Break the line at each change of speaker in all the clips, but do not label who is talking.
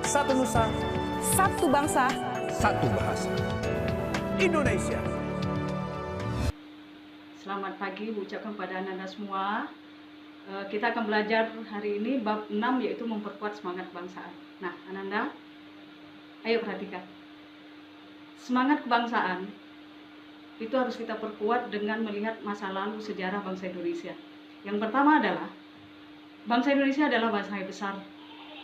Satu Nusa,
Satu bangsa,
satu bahasa. Indonesia.
Selamat pagi, ucapkan pada Anda semua. Kita akan belajar hari ini bab 6, yaitu memperkuat semangat kebangsaan. Nah, Ananda, ayo perhatikan. Semangat kebangsaan itu harus kita perkuat dengan melihat masa lalu sejarah bangsa Indonesia. Yang pertama adalah, bangsa Indonesia adalah bangsa yang besar.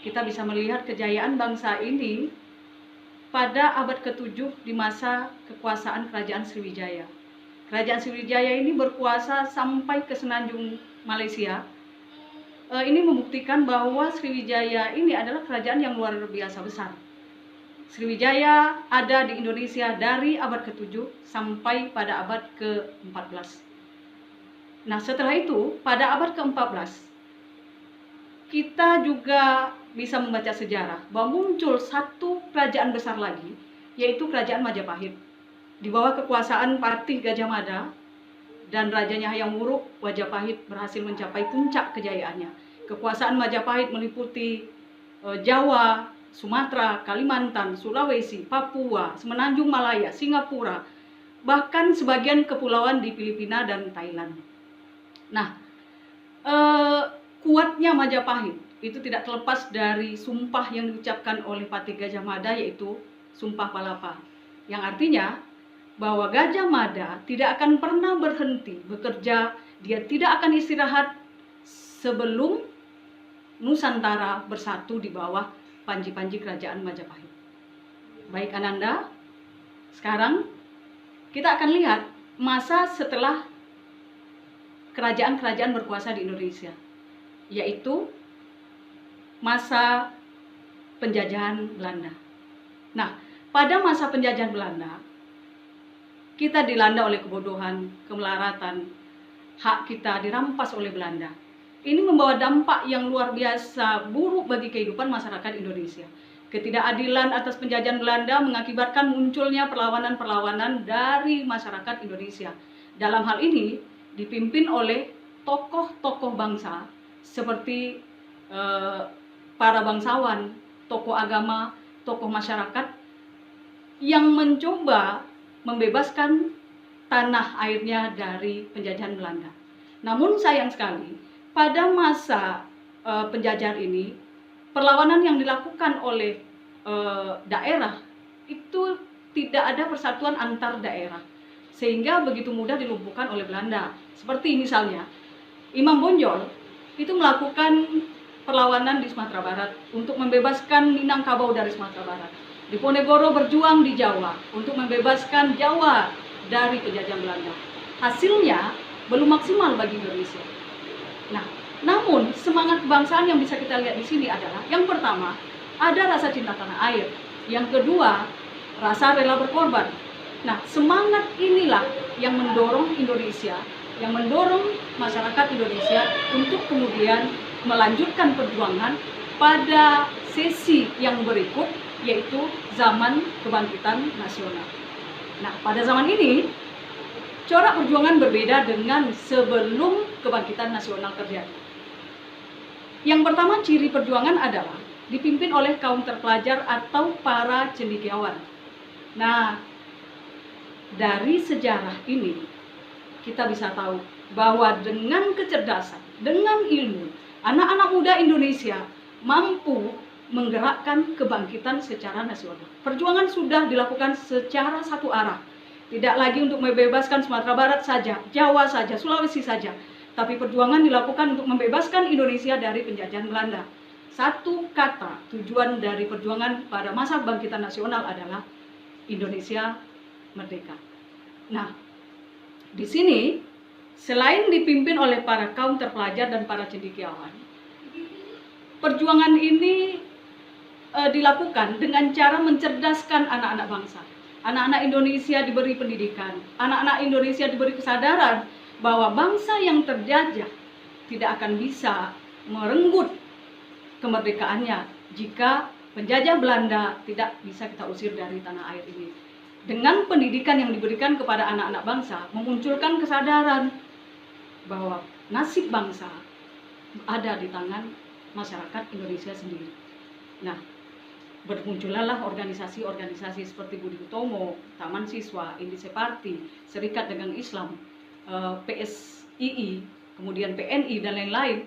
Kita bisa melihat kejayaan bangsa ini pada abad ke-7 di masa kekuasaan Kerajaan Sriwijaya. Kerajaan Sriwijaya ini berkuasa sampai ke Semenanjung Malaysia. Ini membuktikan bahwa Sriwijaya ini adalah kerajaan yang luar biasa besar. Sriwijaya ada di Indonesia dari abad ke-7 sampai pada abad ke-14. Nah, setelah itu, pada abad ke-14, kita juga bisa membaca sejarah bahwa muncul satu kerajaan besar lagi, yaitu Kerajaan Majapahit. Di bawah kekuasaan Patih Gajah Mada dan Rajanya Hayam Wuruk, Majapahit berhasil mencapai puncak kejayaannya. Kekuasaan Majapahit meliputi Jawa, Sumatera, Kalimantan, Sulawesi, Papua, Semenanjung Malaya, Singapura, bahkan sebagian kepulauan di Filipina dan Thailand. Nah, kuatnya Majapahit itu tidak terlepas dari sumpah yang diucapkan oleh Patih Gajah Mada, yaitu Sumpah Palapa, yang artinya bahwa Gajah Mada tidak akan pernah berhenti bekerja, dia tidak akan istirahat sebelum Nusantara bersatu di bawah panji-panji kerajaan Majapahit. Baik Ananda, sekarang kita akan lihat masa setelah kerajaan-kerajaan berkuasa di Indonesia, yaitu masa penjajahan Belanda. Nah, pada masa penjajahan Belanda, kita dilanda oleh kebodohan, kemelaratan, hak kita dirampas oleh Belanda. Ini membawa dampak yang luar biasa buruk bagi kehidupan masyarakat Indonesia. Ketidakadilan atas penjajahan Belanda mengakibatkan munculnya perlawanan-perlawanan dari masyarakat Indonesia. Dalam hal ini dipimpin oleh tokoh-tokoh bangsa seperti para bangsawan, tokoh agama, tokoh masyarakat yang mencoba membebaskan tanah airnya dari penjajahan Belanda. Namun sayang sekali, pada masa penjajahan ini, perlawanan yang dilakukan oleh daerah itu tidak ada persatuan antar daerah, sehingga begitu mudah dilumpuhkan oleh Belanda. Seperti misalnya, Imam Bonjol itu melakukan perlawanan di Sumatera Barat untuk membebaskan Minangkabau dari Sumatera Barat. Diponegoro berjuang di Jawa untuk membebaskan Jawa dari penjajahan Belanda. Hasilnya belum maksimal bagi Indonesia. Nah, namun semangat kebangsaan yang bisa kita lihat di sini adalah, yang pertama, ada rasa cinta tanah air. Yang kedua, rasa rela berkorban. Nah, semangat inilah yang mendorong Indonesia, yang mendorong masyarakat Indonesia untuk kemudian melanjutkan perjuangan pada sesi yang berikut, yaitu zaman kebangkitan nasional. Nah, pada zaman ini, corak perjuangan berbeda dengan sebelum kebangkitan nasional terjadi. Yang pertama, ciri perjuangan adalah dipimpin oleh kaum terpelajar atau para cendekiawan. Nah, dari sejarah ini kita bisa tahu bahwa dengan kecerdasan, dengan ilmu, anak-anak muda Indonesia mampu menggerakkan kebangkitan secara nasional. Perjuangan sudah dilakukan secara satu arah. Tidak lagi untuk membebaskan Sumatera Barat saja, Jawa saja, Sulawesi saja. Tapi perjuangan dilakukan untuk membebaskan Indonesia dari penjajahan Belanda. Satu kata tujuan dari perjuangan pada masa kebangkitan nasional adalah Indonesia merdeka. Nah, di sini selain dipimpin oleh para kaum terpelajar dan para cendekiawan, perjuangan ini dilakukan dengan cara mencerdaskan anak-anak bangsa. Anak-anak Indonesia diberi pendidikan, anak-anak Indonesia diberi kesadaran bahwa bangsa yang terjajah tidak akan bisa merenggut kemerdekaannya jika penjajah Belanda tidak bisa kita usir dari tanah air ini. Dengan pendidikan yang diberikan kepada anak-anak bangsa, memunculkan kesadaran bahwa nasib bangsa ada di tangan masyarakat Indonesia sendiri. Nah, bermunculanlah organisasi-organisasi seperti Budi Utomo, Taman Siswa, Indise Parti, Serikat Dagang Islam, PSII, kemudian PNI, dan lain-lain,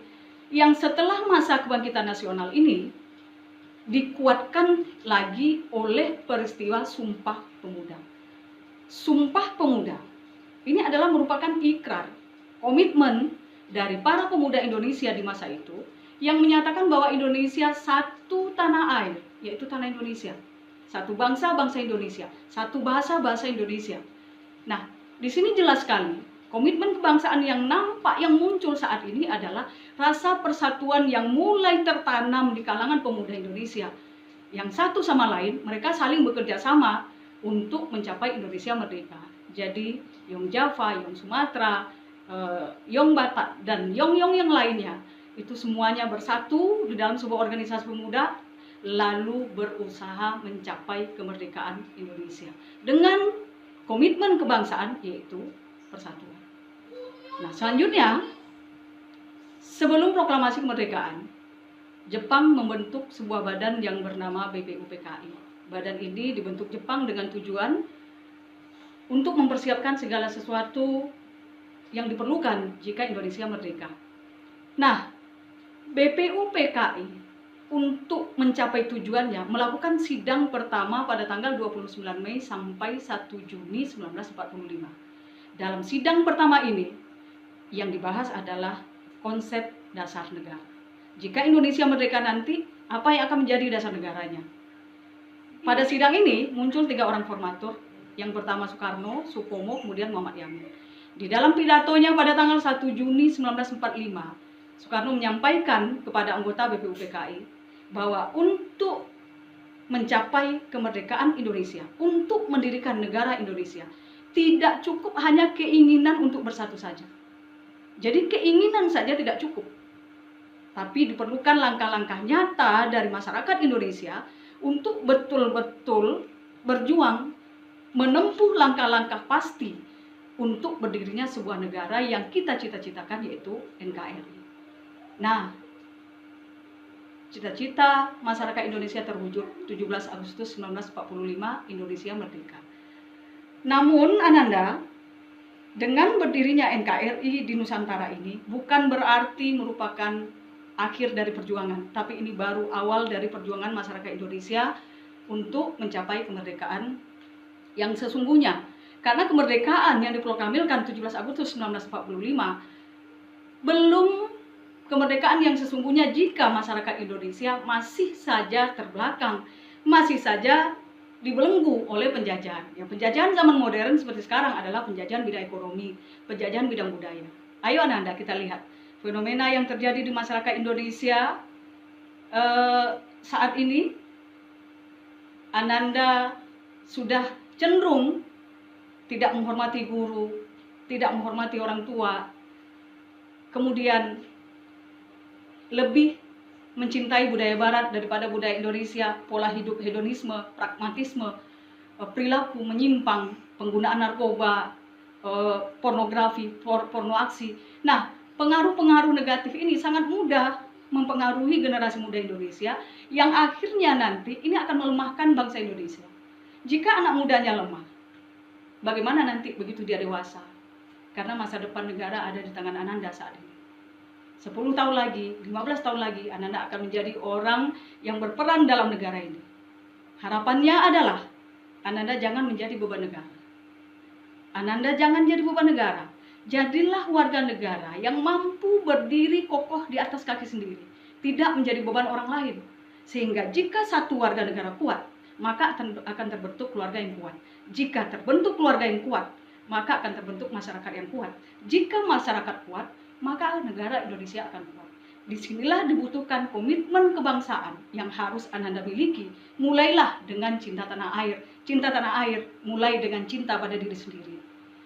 yang setelah masa kebangkitan nasional ini dikuatkan lagi oleh peristiwa Sumpah Pemuda. Sumpah Pemuda ini adalah merupakan ikrar, komitmen dari para pemuda Indonesia di masa itu yang menyatakan bahwa Indonesia satu tanah air, yaitu tanah Indonesia, satu bangsa, bangsa Indonesia, satu bahasa, bahasa Indonesia. Nah, di sini jelas sekali komitmen kebangsaan yang nampak, yang muncul saat ini adalah rasa persatuan yang mulai tertanam di kalangan pemuda Indonesia. Yang satu sama lain, mereka saling bekerja sama untuk mencapai Indonesia merdeka. Jadi, Yong Java, Yong Sumatera, Yong Batak, dan Yong-Yong yang lainnya, itu semuanya bersatu di dalam sebuah organisasi pemuda, lalu berusaha mencapai kemerdekaan Indonesia dengan komitmen kebangsaan, yaitu persatuan. Nah, selanjutnya, sebelum proklamasi kemerdekaan, Jepang membentuk sebuah badan yang bernama BPUPKI. Badan ini dibentuk Jepang dengan tujuan untuk mempersiapkan segala sesuatu yang diperlukan jika Indonesia merdeka. Nah, BPUPKI untuk mencapai tujuannya melakukan sidang pertama pada tanggal 29 Mei sampai 1 Juni 1945. Dalam sidang pertama ini, yang dibahas adalah konsep dasar negara. Jika Indonesia merdeka nanti, apa yang akan menjadi dasar negaranya? Pada sidang ini muncul 3 orang formatur. Yang pertama Soekarno, Supomo, kemudian Muhammad Yamin. Di dalam pidatonya pada tanggal 1 Juni 1945, Soekarno menyampaikan kepada anggota BPUPKI bahwa untuk mencapai kemerdekaan Indonesia, untuk mendirikan negara Indonesia, tidak cukup hanya keinginan untuk bersatu saja. Jadi keinginan saja tidak cukup, tapi diperlukan langkah-langkah nyata dari masyarakat Indonesia untuk betul-betul berjuang menempuh langkah-langkah pasti untuk berdirinya sebuah negara yang kita cita-citakan, yaitu NKRI. Nah, cita-cita masyarakat Indonesia terwujud 17 Agustus 1945, Indonesia merdeka. Namun, Ananda, dengan berdirinya NKRI di Nusantara ini bukan berarti merupakan akhir dari perjuangan, tapi ini baru awal dari perjuangan masyarakat Indonesia untuk mencapai kemerdekaan yang sesungguhnya. Karena kemerdekaan yang diproklamirkan 17 Agustus 1945 belum kemerdekaan yang sesungguhnya jika masyarakat Indonesia masih saja terbelakang, masih saja dibelenggu oleh penjajahan. Ya, penjajahan zaman modern seperti sekarang adalah penjajahan bidang ekonomi, penjajahan bidang budaya. Ayo Ananda, kita lihat fenomena yang terjadi di masyarakat Indonesia saat ini. Ananda sudah cenderung tidak menghormati guru, tidak menghormati orang tua, kemudian lebih mencintai budaya barat daripada budaya Indonesia, pola hidup hedonisme, pragmatisme, perilaku menyimpang, penggunaan narkoba, pornografi, porno aksi. Nah, pengaruh-pengaruh negatif ini sangat mudah mempengaruhi generasi muda Indonesia yang akhirnya nanti ini akan melemahkan bangsa Indonesia. Jika anak mudanya lemah, bagaimana nanti begitu dia dewasa? Karena masa depan negara ada di tangan Ananda saat ini. 10 tahun lagi, 15 tahun lagi, Ananda akan menjadi orang yang berperan dalam negara ini. Harapannya adalah Ananda jangan menjadi beban negara. Ananda jangan jadi beban negara. Jadilah warga negara yang mampu berdiri kokoh di atas kaki sendiri, tidak menjadi beban orang lain. Sehingga jika satu warga negara kuat, maka akan terbentuk keluarga yang kuat. Jika terbentuk keluarga yang kuat, maka akan terbentuk masyarakat yang kuat. Jika masyarakat kuat, maka negara Indonesia akan kuat. Disinilah dibutuhkan komitmen kebangsaan yang harus Ananda miliki. Mulailah dengan cinta tanah air. Cinta tanah air mulai dengan cinta pada diri sendiri.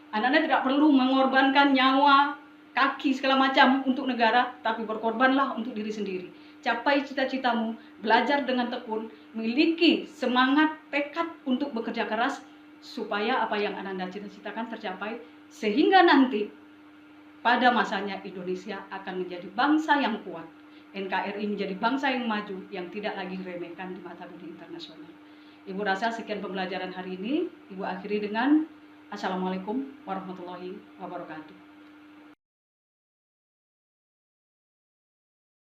Ananda tidak perlu mengorbankan nyawa, kaki, segala macam untuk negara, tapi berkorbanlah untuk diri sendiri. Capai cita-citamu, belajar dengan tekun, miliki semangat, tekad untuk bekerja keras, supaya apa yang Ananda cita-citakan tercapai, sehingga nanti pada masanya Indonesia akan menjadi bangsa yang kuat, NKRI menjadi bangsa yang maju, yang tidak lagi diremehkan di mata dunia internasional. Ibu rasa sekian pembelajaran hari ini, Ibu akhiri dengan Assalamualaikum warahmatullahi wabarakatuh.